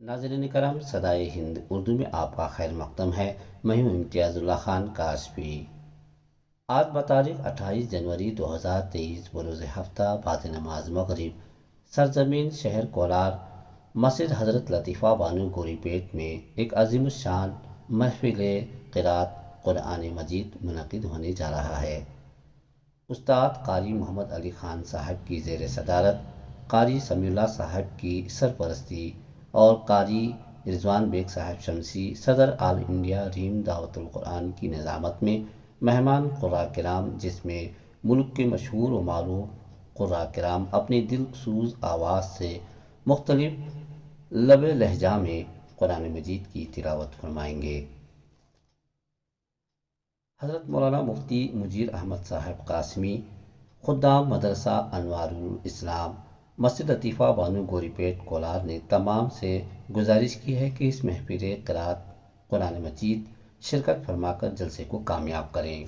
ناظرین کرام، صدائے ہند اردو میں آپ کا خیر مقدم ہے۔ میں ہوں امتیاز اللہ خان کاشفی۔ آج بتاریخ 28 جنوری 2023 بروز ہفتہ بعد نماز مغرب سرزمین شہر کولار مسجد حضرت لطیفہ بانو گوری پیٹ میں ایک عظیم الشان محفل قرأت قرآن مجید منعقد ہونے جا رہا ہے۔ استاد قاری محمد علی خان صاحب کی زیر صدارت، قاری سمیع اللہ صاحب کی سرپرستی اور قاری رضوان بیگ صاحب شمسی صدر آل انڈیا ریم دعوت القرآن کی نظامت میں مہمان قراء کرام، جس میں ملک کے مشہور و معروف قراء کرام اپنی دل سوز آواز سے مختلف لب لہجہ میں قرآن مجید کی تلاوت فرمائیں گے۔ حضرت مولانا مفتی مجیر احمد صاحب قاسمی، خدام مدرسہ انوار الاسلام مسجد لطیفہ بانو گوری پیٹ کولار نے تمام سے گزارش کی ہے کہ اس محفل قرأت قرآن مجید شرکت فرما کر جلسے کو کامیاب کریں۔